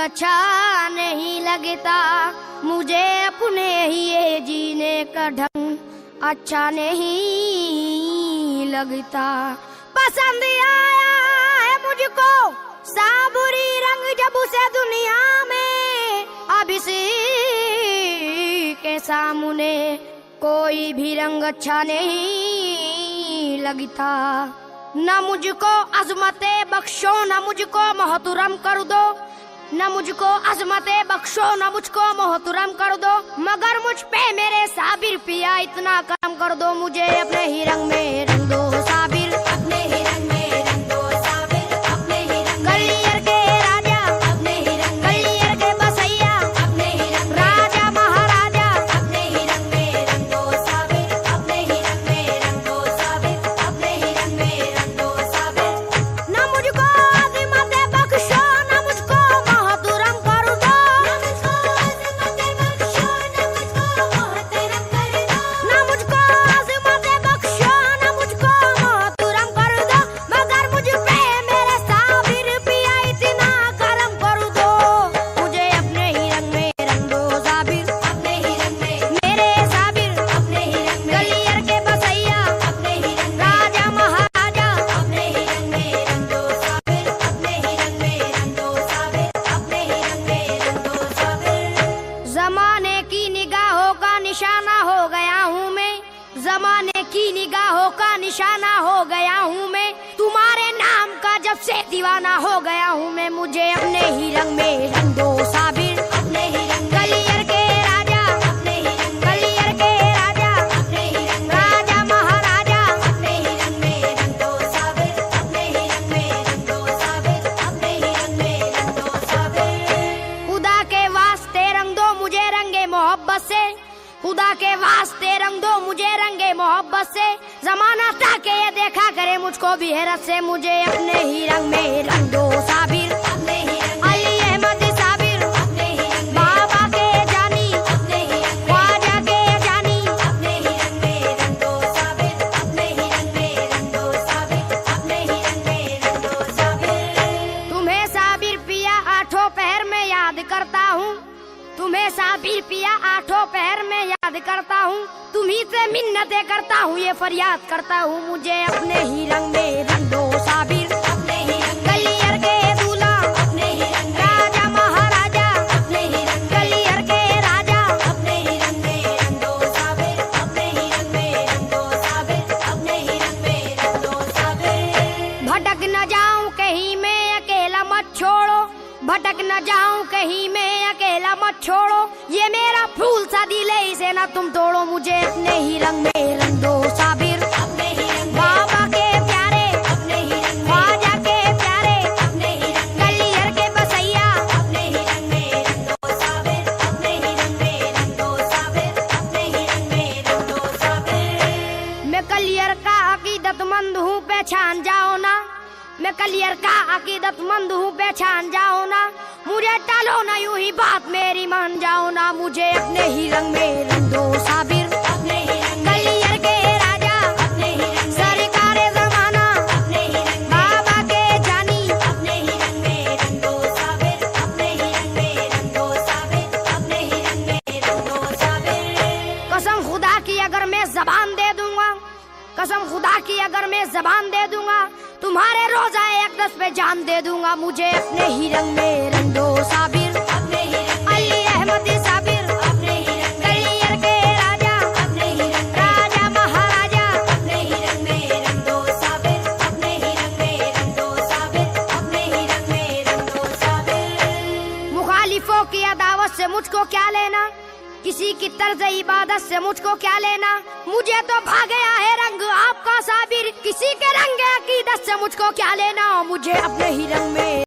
अच्छा नहीं लगता, मुझे अपने ही ये जीने का ढंग अच्छा नहीं लगता। पसंद आया है मुझको साबुरी रंग जब उसे दुनिया में, अब इसी के सामने कोई भी रंग अच्छा नहीं लगता। न मुझको अजमते बख्शो न मुझको मोहतरम कर दो, न मुझको अजमते बख्शो न मुझको मोहतरम कर दो, मगर मुझ पे मेरे साबिर पिया इतना करम कर दो, मुझे अपने ही रंग में रंग दो साबिर, अपने ही रंग में रंग दो साबिर, अपने ही रंग गलियर के राजा, अपने ही रंग गलियर के बसैया, अपने ही रंग राजा महाराजा, अपने ही रंग में रंग दो साबिर, अपने ही रंग में रंग दो साबिर, अपने ही रंग में रंग दो साबिर। न मुझको अज़मते बख्शो न मुझको मोहतरम कर दो, न मुझको अज़मते बख्शो न मुझको मोहतरम कर दो, न मुझको अज़मते बख्शो न मुझको मोहतरम कर दो, मगर मुझ पे मेरे साबिर पिया इतना करम कर दो, मुझे अपने ही रंग में रंग दो साबिर, अपने ही रंग में मेरे साबिर, अपने ही रंग में गलियर के बसैया, अपने ही रंग राजा महाराजा, अपने ही रंग में रंग दो साबिर, अपने ही रंग में रंग दो साबिर, अपने ही रंग में रंग दो साबिर। जमाने की निगाहों का निशाना हो गया हूँ मैं, जमाने की निगाहों का निशाना हो गया हूँ मैं, तुम्हारे नाम का जब से दीवाना हो गया हूँ मैं, मुझे अपने ही रंग में रंग दो साबिर, अपने ही रंग गलियर के राजा, अपने ही रंग गलियर के राजा, अपने ही रंग राजा महाराजा, अपने ही रंग में रंग दो साबिर, अपने ही रंग में रंग दो साबिर, अपने ही रंग में रंग दो साबिर। खुदा के वास्ते रंग दो मुझे रंगे मोहब्बत से, खुदा के वास्ते रंग दो मुझे रंगे मोहब्बत से, जमाना ताके ये देखा करे मुझको भी हैरत से, मुझे अपने ही रंग में रंग दो साबिर, अपने ही रंग अली अहमद साबिर, अपने ही रंग बाबा के जानी, अपने ही रंग ख्वाजा के जानी, अपने ही रंग में रंग दो साबिर, अपने ही रंग में रंग दो साबिर, अपने ही रंग में रंग दो साबिर। तुम्हें साबिर पिया आठों पहर में याद करता हूँ, तुम्हें साबिर पिया आठों पहर में याद करता हूँ, तुम्ही से मिन्नतें करता हूँ, ये फरियाद करता हूँ, मुझे अपने ही रंग में रंग दो साबिर, अपने ही रंग गलियर के दूल्हा, अपने ही रंग राजा महाराजा, अपने ही रंग गलियर के राजा, अपने ही रंग में रंग दो साबिर, अपने ही रंग में रंग दो साबिर, अपने ही रंग में रंग दो साबिर। भटक न जाऊं कहीं मैं अकेला मत छोड़ो, भटक न जाऊं कहीं मैं अकेला मत छोड़ो, ये मेरा फूल सा दिल है इसे ना तुम तोड़ो, मुझे अपने ही रंग में रंग दो साबिर, अपने ही रंग बाबा के प्यारे, अपने ही रंग ख्वाजा के प्यारे, अपने ही रंग गलियर के बसैया, अपने ही रंग में रंग दो साबिर, अपने ही रंग में रंग दो साबिर, अपने ही रंग में रंग दो साबिर। मैं गलियर का अकीदतमंद हूँ पहचान जाओ ना, मैं कलियर का अकीदतमंद हूँ पहचान जाओ ना, मुझे टालो ना यूं ही बात मेरी मान जाओ ना, मुझे अपने ही रंग में रंग दो साबिर, अपने ही रंग कलियर के राजा, अपने ही रंग सरकारे ज़माना, अपने ही रंग बाबा के जानी, अपने ही रंग में रंग दो साबिर, अपने ही रंग में रंग दो साबिर, अपने ही रंग में रंग दो साबिर। कसम खुदा की अगर मैं जबान दे दूंगा, कसम खुदा की अगर मैं जबान दे दूंगा, तुम्हारे रोज़ाए अक़दस पे जान दे दूंगा, मुझे अपने ही रंग में रंग दो साबिर, अपने ही रंग अली अहमद साबिर, अपने ही रंग गलियर के राजा, अपने ही रंग राजा महाराजा, अपने ही रंग में रंग दो साबिर, अपने ही रंग में रंग दो साबिर, अपने ही रंग में रंग दो साबिर। मुखालिफों की अदावत से मुझको क्या लेना, किसी की तर्ज इबादत से मुझको क्या लेना, मुझे तो भा गया है रंग आपका साबिर, किसी के रंग अकीदत से मुझको क्या लेना, मुझे अपने ही रंग में